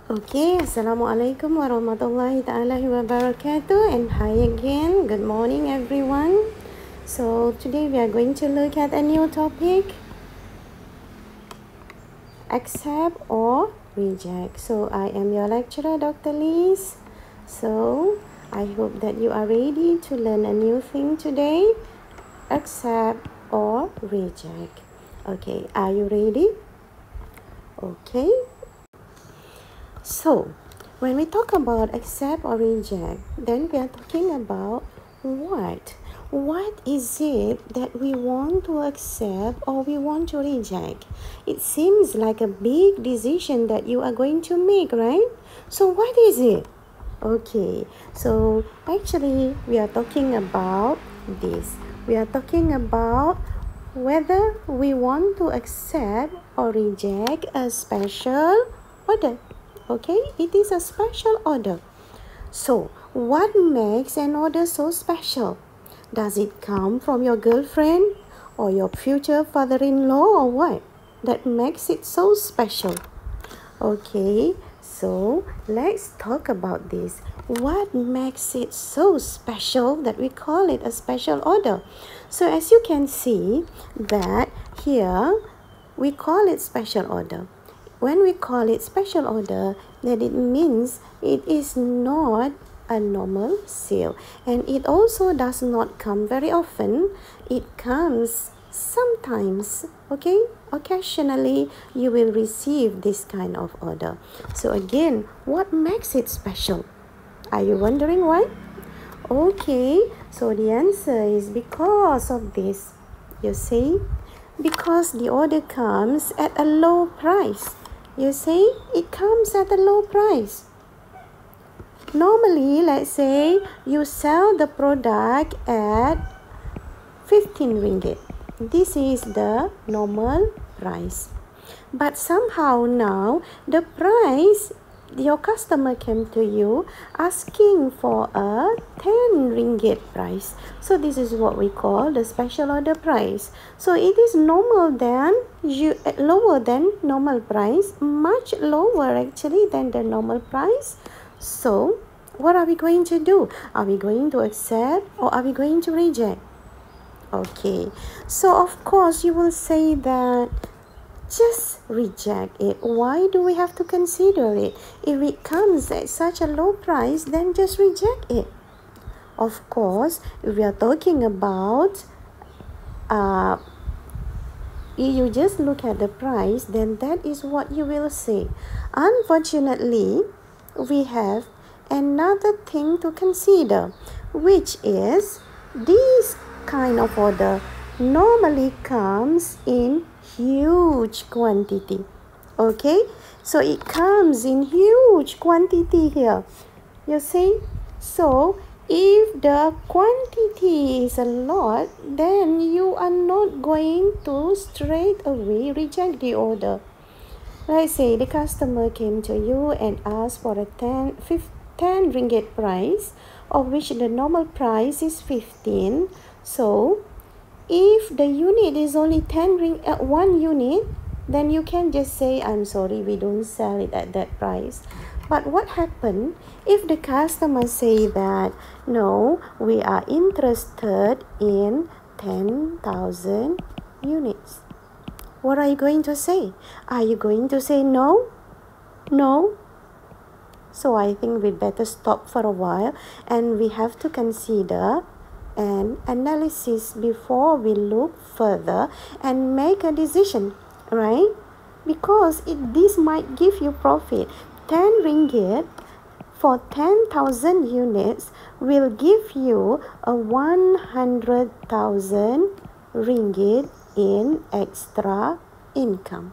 Okay, Assalamualaikum warahmatullahi ta'ala wabarakatuh, and hi again. Good morning, everyone. So today we are going to look at a new topic, accept or reject. So I am your lecturer, Dr. Lizz. So I hope that you are ready to learn a new thing today, accept or reject. Okay, are you ready? Okay. So, when we talk about accept or reject, then we are talking about what? What is it that we want to accept or we want to reject? It seems like a big decision that you are going to make, right? So, what is it? Okay, so actually, we are talking about this. We are talking about whether we want to accept or reject a special order. Okay, it is a special order. So, what makes an order so special? Does it come from your girlfriend or your future father-in-law or what? That makes it so special. Okay, so let's talk about this. What makes it so special that we call it a special order? So as you can see that here we call it special order. When we call it special order, then it means it is not a normal sale, and it also does not come very often. It comes sometimes, okay? Occasionally you will receive this kind of order. So again, what makes it special? Are you wondering why? Okay, so the answer is because of this. You see, because the order comes at a low price. You see, it comes at a low price. Normally, let's say you sell the product at 15 ringgit. This is the normal price. But somehow now, the price, your customer came to you asking for a 10 ringgit price. So this is what we call the special order price. So it is lower than normal price, much lower actually than the normal price. So what are we going to do? Are we going to accept or are we going to reject? Okay, so of course you will say that just reject it. Why do we have to consider it? If it comes at such a low price, then just reject it. Of course, if we are talking about you just look at the price, then that is what you will say. Unfortunately, we have another thing to consider, which is this kind of order normally comes in huge quantity. Okay, so it comes in huge quantity here. You see, so if the quantity is a lot, then you are not going to straight away reject the order. Let's say the customer came to you and asked for a 10 ringgit price, of which the normal price is 15. So if the unit is only 1 unit, then you can just say, I'm sorry, we don't sell it at that price. But what happens if the customer say that, no, we are interested in 10,000 units? What are you going to say? Are you going to say no? No? So I think we'd better stop for a while, and we have to consider an analysis before we look further and make a decision, right? Because this might give you profit. 10 ringgit for 10,000 units will give you a 100,000 ringgit in extra income.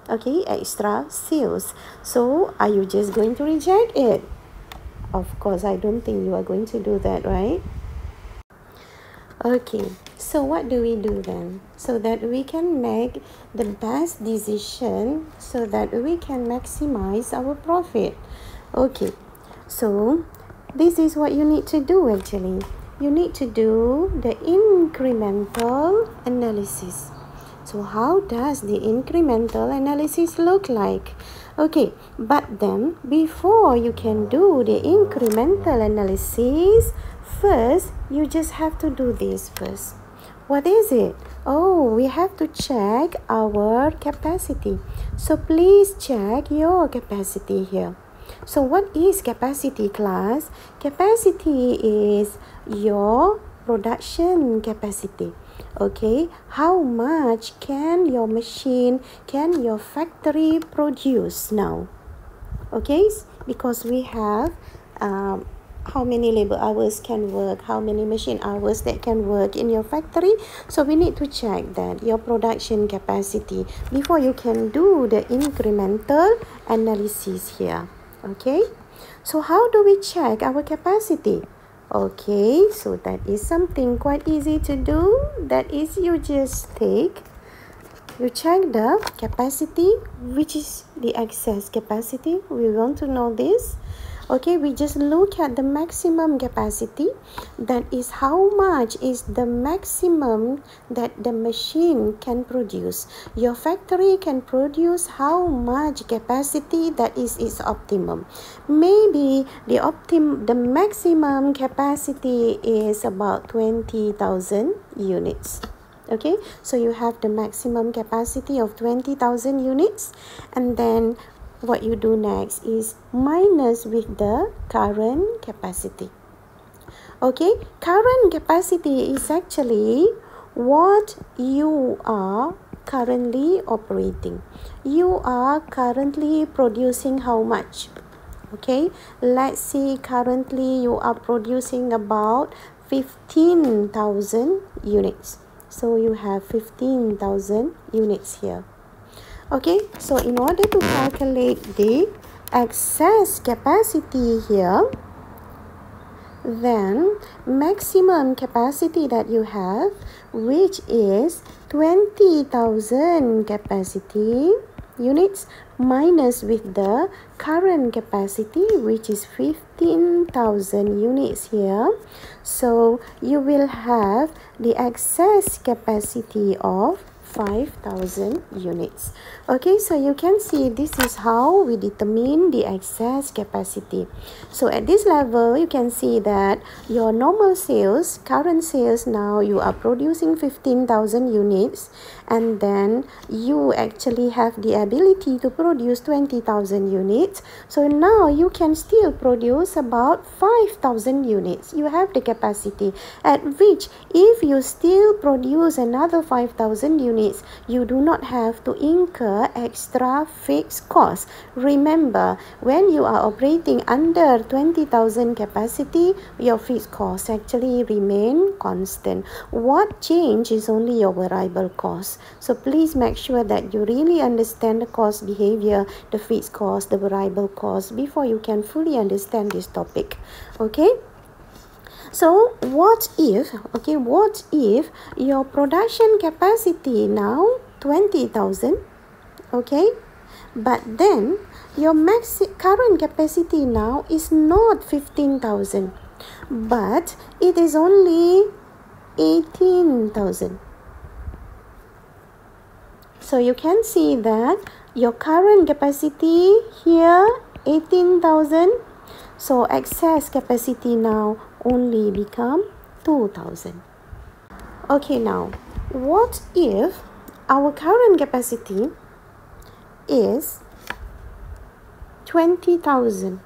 Okay, extra sales. So are you just going to reject it? Of course, I don't think you are going to do that, right? Okay, so what do we do then? So that we can make the best decision, so that we can maximize our profit. Okay, so this is what you need to do actually. You need to do the incremental analysis. So how does the incremental analysis look like? Okay, but then before you can do the incremental analysis, first you just have to do this first. What is it? Oh, we have to check our capacity. So please check your capacity here. So what is capacity, class? Capacity is your production capacity. Okay, how much can your machine, can your factory produce now? Okay, because we have how many labor hours can work, how many machine hours that can work in your factory. So we need to check that your production capacity before you can do the incremental analysis here. Okay, so how do we check our capacity? Okay, so that is something quite easy to do. That is, you just you check the capacity, which is the excess capacity. We want to know this. Okay, we just look at the maximum capacity. That is how much is the maximum that the machine can produce. Your factory can produce how much capacity that is its optimum. Maybe the maximum capacity is about 20,000 units. Okay, so you have the maximum capacity of 20,000 units, and then what you do next is minus with the current capacity. Okay, current capacity is actually what you are currently operating. You are currently producing how much? Okay, let's see, currently you are producing about 15,000 units. So you have 15,000 units here. Okay, so in order to calculate the excess capacity here, then maximum capacity that you have, which is 20,000 capacity units, minus with the current capacity, which is 15,000 units here. So you will have the excess capacity of 5,000 units. Okay, so you can see this is how we determine the excess capacity. So at this level, you can see that your normal sales, current sales, now you are producing 15,000 units, and then you actually have the ability to produce 20,000 units. So now you can still produce about 5,000 units. You have the capacity at which if you still produce another 5,000 units, you do not have to incur extra fixed costs. Remember, when you are operating under 20,000 capacity, your fixed costs actually remain constant. What change is only your variable cost. So please make sure that you really understand the cost behavior, the fixed cost, the variable cost before you can fully understand this topic. Okay? So what if your production capacity now 20,000, okay, but then your current capacity now is not 15,000, but it is only 18,000. So you can see that your current capacity here 18,000, so excess capacity now only become 2,000. Okay, now what if our current capacity is 20,000,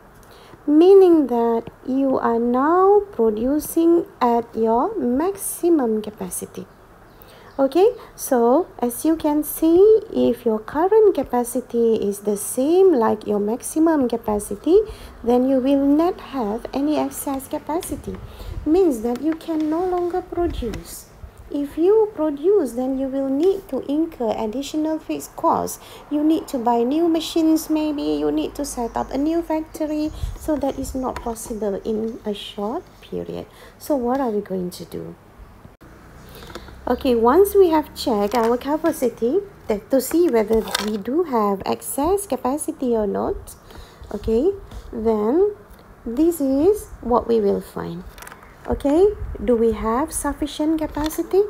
meaning that you are now producing at your maximum capacity? Okay, so as you can see, if your current capacity is the same like your maximum capacity, then you will not have any excess capacity. Means that you can no longer produce. If you produce, then you will need to incur additional fixed costs. You need to buy new machines, maybe you need to set up a new factory. So that is not possible in a short period. So what are we going to do? Okay, once we have checked our capacity to see whether we do have excess capacity or not, okay, then this is what we will find. Okay, do we have sufficient capacity?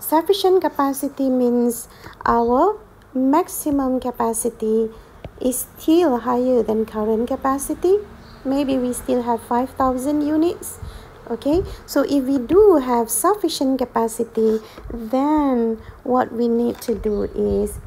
Sufficient capacity means our maximum capacity is still higher than current capacity. Maybe we still have 5,000 units. Okay, so if we do have sufficient capacity, then what we need to do is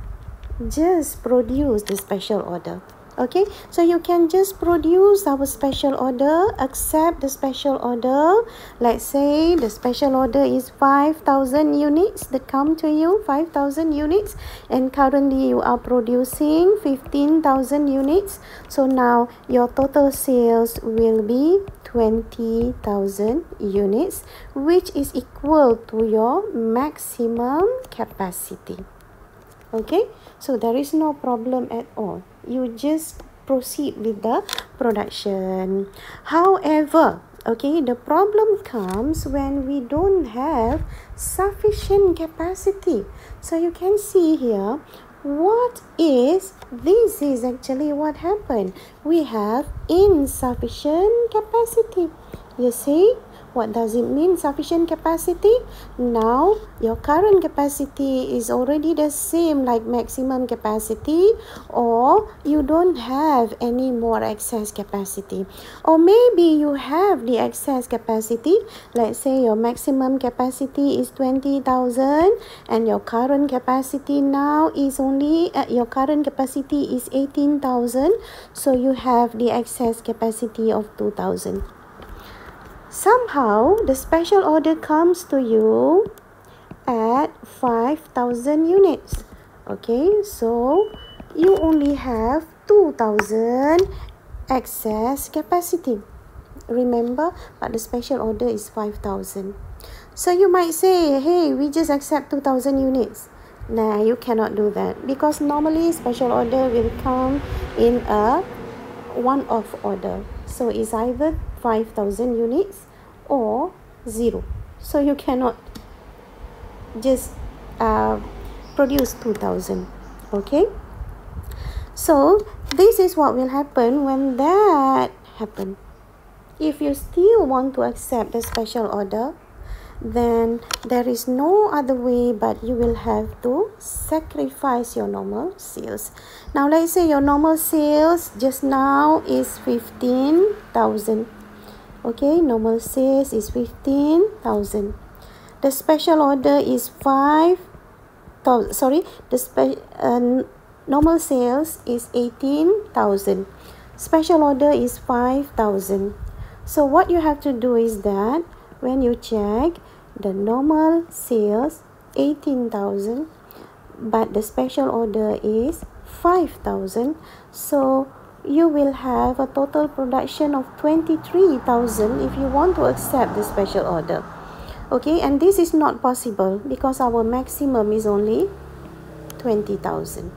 just produce the special order. Okay, so you can just produce our special order, accept the special order. Let's say the special order is 5,000 units that come to you, 5,000 units, and currently you are producing 15,000 units. So now your total sales will be 20,000 units, which is equal to your maximum capacity. Okay, so there is no problem at all. You just proceed with the production. However, okay, the problem comes when we don't have sufficient capacity. So you can see here, this is actually what happened. We have insufficient capacity. You see? What does it mean, sufficient capacity? Now, your current capacity is already the same like maximum capacity, or you don't have any more excess capacity. Or maybe you have the excess capacity. Let's say your maximum capacity is 20,000 and your current capacity now is only, your current capacity is 18,000. So you have the excess capacity of 2,000. Somehow, the special order comes to you at 5,000 units. Okay, so you only have 2,000 excess capacity. Remember, but the special order is 5,000. So you might say, hey, we just accept 2,000 units. Nah, you cannot do that because normally special order will come in a one-off order. So it's either 5,000 units or 0. So you cannot just produce 2,000. Okay, so this is what will happen when that happens. If you still want to accept the special order, then there is no other way but you will have to sacrifice your normal sales. Now let's say your normal sales just now is 15,000. Okay, normal sales is 15,000. The special order is 5,000. Sorry, normal sales is 18,000. Special order is 5,000. So what you have to do is that when you check the normal sales 18,000, but the special order is 5,000, so you will have a total production of 23,000 if you want to accept the special order. Okay, and this is not possible because our maximum is only 20,000.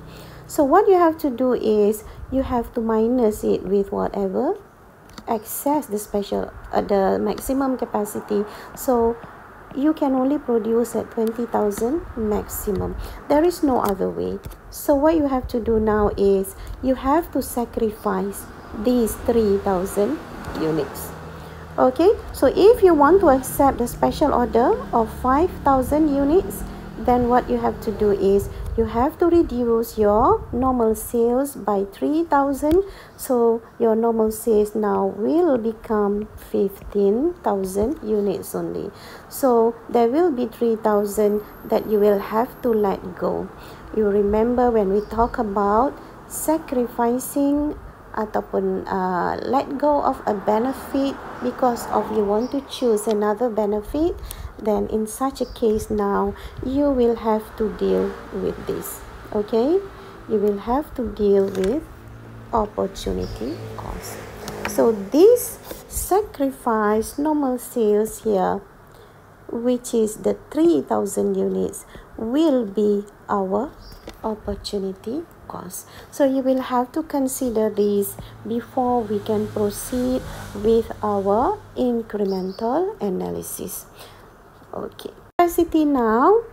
So what you have to do is you have to minus it with whatever excess the maximum capacity. So you can only produce at 20,000 maximum. There is no other way. So what you have to do now is you have to sacrifice these 3,000 units. Okay, so if you want to accept the special order of 5,000 units, then what you have to do is you have to reduce your normal sales by 3,000. So your normal sales now will become 15,000 units only. So there will be 3,000 that you will have to let go. You remember when we talk about sacrificing ataupun let go of a benefit because of you want to choose another benefit, then in such a case now you will have to deal with this. Okay, you will have to deal with opportunity cost. So this sacrifice normal sales here, which is the 3,000 units, will be our opportunity cost. So you will have to consider this before we can proceed with our incremental analysis. Okay, capacity now.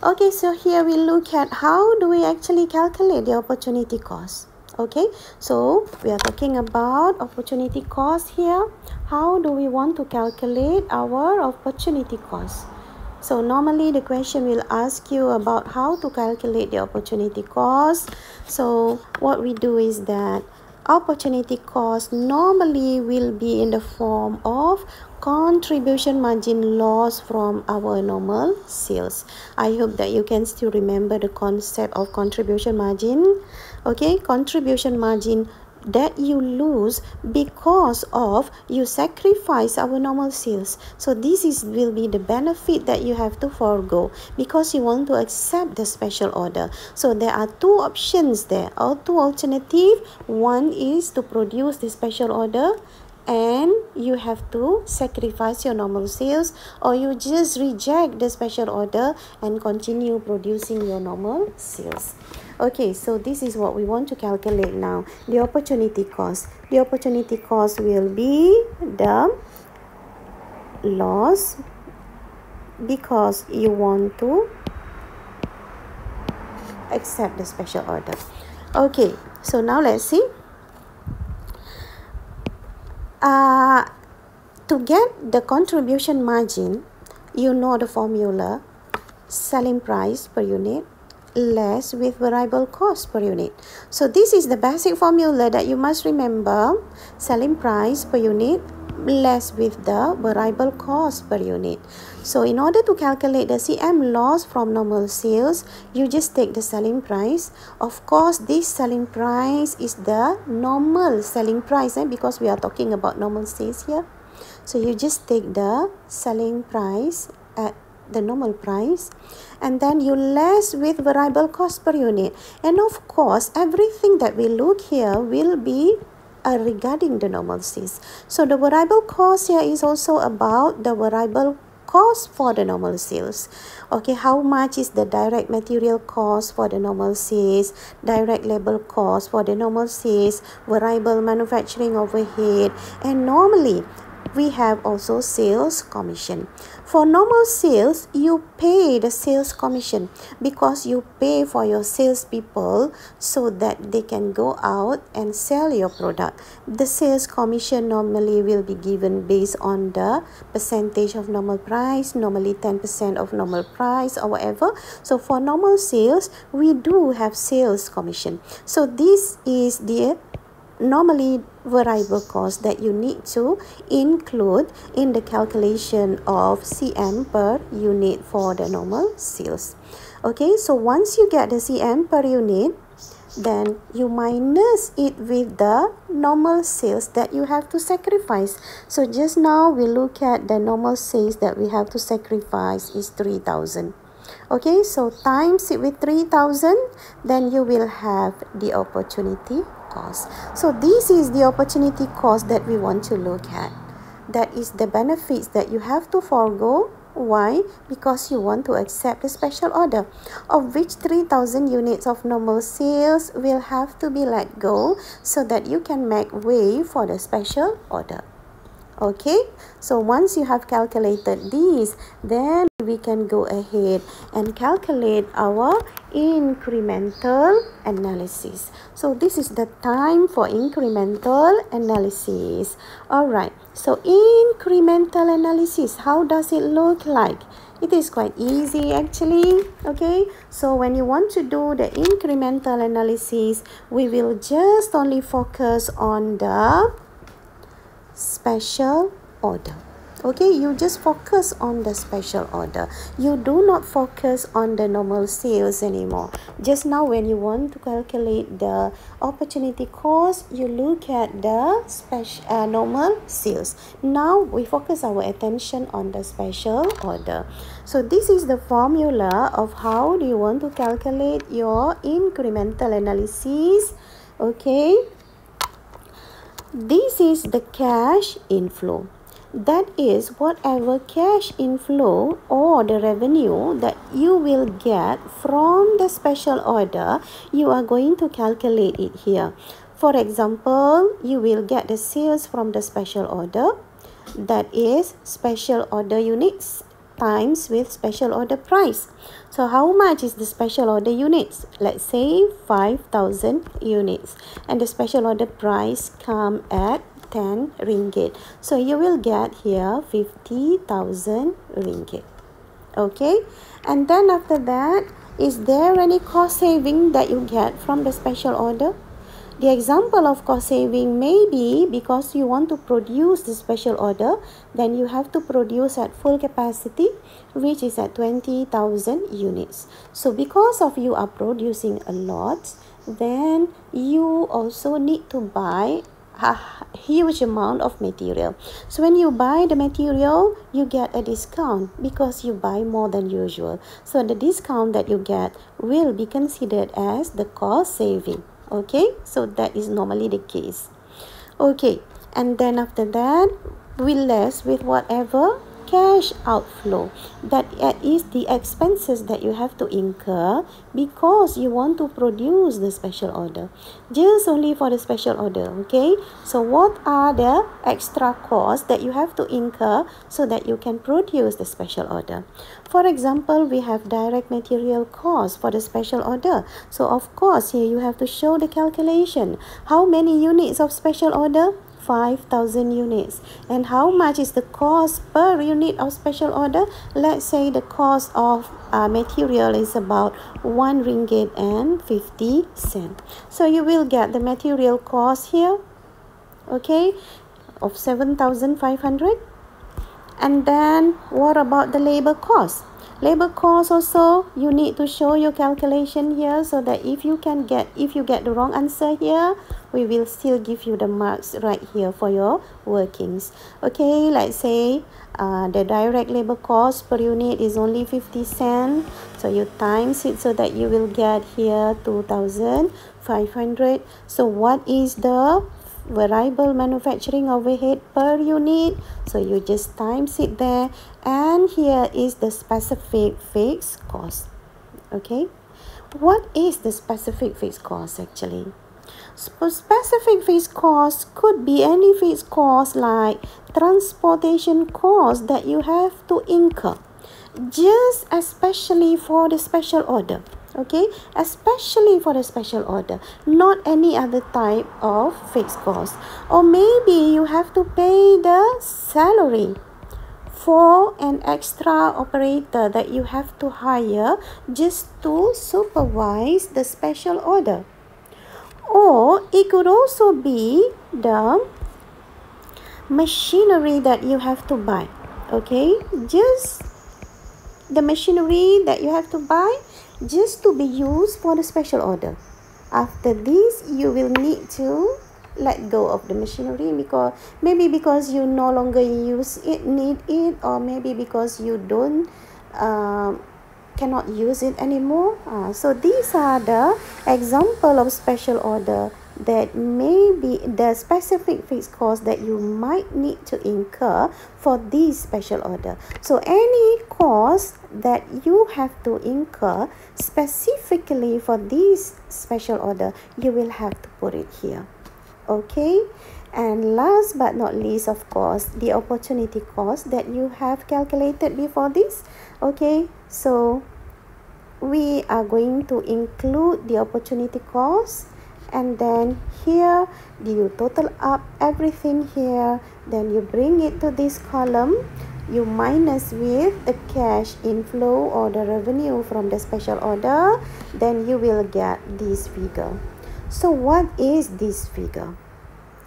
Okay, so here we look at how do we actually calculate the opportunity cost. Okay, so we are talking about opportunity cost here. How do we want to calculate our opportunity cost? So normally the question will ask you about how to calculate the opportunity cost. So what we do is that opportunity cost normally will be in the form of contribution margin loss from our normal sales. I hope that you can still remember the concept of contribution margin. Okay, contribution margin that you lose because of you sacrifice our normal sales. So this will be the benefit that you have to forego because you want to accept the special order. So there are two options there, or two alternatives. One is to produce the special order and you have to sacrifice your normal sales, or you just reject the special order and continue producing your normal sales. Okay, so this is what we want to calculate now, the opportunity cost. The opportunity cost will be the loss because you want to accept the special order. Okay, so now let's see. To get the contribution margin, you know the formula: selling price per unit less with variable cost per unit. So this is the basic formula that you must remember: selling price per unit less with the variable cost per unit. So in order to calculate the CM loss from normal sales, you just take the selling price. Of course, this selling price is the normal selling price, because we are talking about normal sales here. So you just take the selling price at the normal price, and then you less with variable cost per unit. And of course, everything that we look here will be regarding the normal sales. So the variable cost here is also about the variable cost for the normal sales. Okay, how much is the direct material cost for the normal sales, direct labor cost for the normal sales, variable manufacturing overhead, and normally we have also sales commission. For normal sales, you pay the sales commission because you pay for your salespeople so that they can go out and sell your product. The sales commission normally will be given based on the percentage of normal price, normally 10% of normal price or whatever. So for normal sales, we do have sales commission. So this is the normally variable cost that you need to include in the calculation of CM per unit for the normal sales. Okay, so once you get the CM per unit, then you minus it with the normal sales that you have to sacrifice. So just now we look at the normal sales that we have to sacrifice is 3,000. Okay, so times it with 3,000, then you will have the opportunity cost. So this is the opportunity cost that we want to look at. That is the benefits that you have to forego. Why? Because you want to accept the special order, of which 3,000 units of normal sales will have to be let go so that you can make way for the special order. Okay, so once you have calculated these, then we can go ahead and calculate our incremental analysis. So this is the time for incremental analysis. Alright, so incremental analysis, how does it look like? It is quite easy actually. Okay, so when you want to do the incremental analysis, we will just only focus on the special order. Okay, you just focus on the special order. You do not focus on the normal sales anymore. Just now when you want to calculate the opportunity cost, you look at the normal sales. Now we focus our attention on the special order. So this is the formula of how do you want to calculate your incremental analysis. Okay, this is the cash inflow. That is whatever cash inflow or the revenue that you will get from the special order, you are going to calculate it here. For example, you will get the sales from the special order. That is special order units times with special order price. So how much is the special order units? Let's say 5,000 units, and the special order price come at 10 ringgit. So you will get here 50,000 ringgit. Okay, and then after that, is there any cost saving that you get from the special order? The example of cost saving may be because you want to produce the special order, then you have to produce at full capacity, which is at 20,000 units. So because of you are producing a lot, then you also need to buy a huge amount of material. So when you buy the material, you get a discount because you buy more than usual. So the discount that you get will be considered as the cost saving. Okay, so that is normally the case. Okay, and then after that, we less with whatever cash outflow. That is the expenses that you have to incur because you want to produce the special order. Just only for the special order, okay? So what are the extra costs that you have to incur so that you can produce the special order? For example, we have direct material costs for the special order. So of course, here you have to show the calculation. How many units of special order? 5,000 units. And how much is the cost per unit of special order? Let's say the cost of material is about 1 ringgit and 50 cents. So you will get the material cost here, okay, of 7,500. And then what about the labor cost? Labor cost also, you need to show your calculation here so that if you get the wrong answer here, we will still give you the marks right here for your workings. Okay, let's say the direct labor cost per unit is only 50 cents. So you times it so that you will get here 2,500. So what is the variable manufacturing overhead per unit? So you just times it there, and here is the specific fixed cost. Okay, what is the specific fixed cost actually? Specific fixed cost could be any fixed cost like transportation cost that you have to incur, just especially for the special order. Okay, especially for the special order, not any other type of fixed cost. Or maybe you have to pay the salary for an extra operator that you have to hire just to supervise the special order. Or it could also be the machinery that you have to buy. Okay, just the machinery that you have to buy just to be used for the special order. After this, you will need to let go of the machinery because you no longer need it, or maybe because you don't cannot use it anymore. So these are the example of special order that may be the specific fixed cost that you might need to incur for this special order. So any cost that you have to incur specifically for this special order, you will have to put it here. Okay, and last but not least, of course, the opportunity cost that you have calculated before this. Okay, so we are going to include the opportunity cost, and then here you total up everything here, then you bring it to this column, you minus with the cash inflow or the revenue from the special order, then you will get this figure. So what is this figure?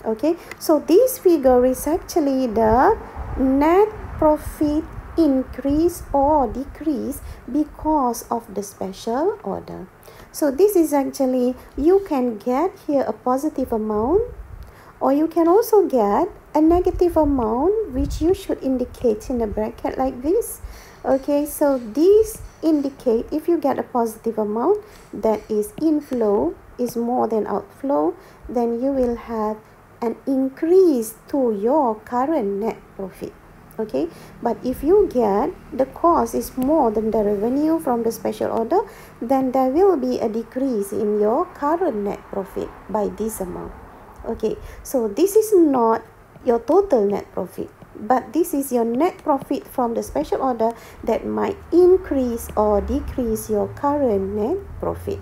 Okay, so this figure is actually the net profit increase or decrease because of the special order. So this is actually, you can get here a positive amount, or you can also get a negative amount, which you should indicate in a bracket like this. Okay, so these indicate if you get a positive amount, that is inflow is more than outflow, then you will have an increase to your current net profit. Okay, but if you get the cost is more than the revenue from the special order, then there will be a decrease in your current net profit by this amount. Okay, so this is not your total net profit, but this is your net profit from the special order that might increase or decrease your current net profit.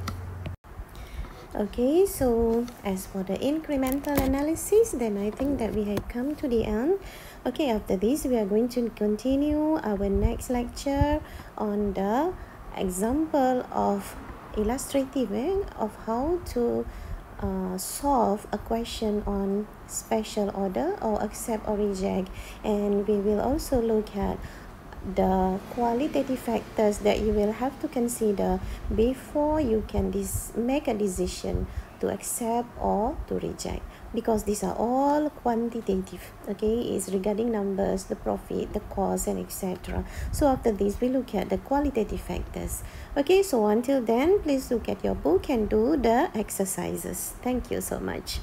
Okay, so as for the incremental analysis, then I think that we have come to the end. Okay, after this, we are going to continue our next lecture on the example of illustrative of how to solve a question on special order or accept or reject, and we will also look at the qualitative factors that you will have to consider before you can make a decision to accept or to reject, because these are all quantitative. Okay, it's regarding numbers, the profit, the cost, and etc. So after this, we look at the qualitative factors. Okay, so until then, please look at your book and do the exercises. Thank you so much.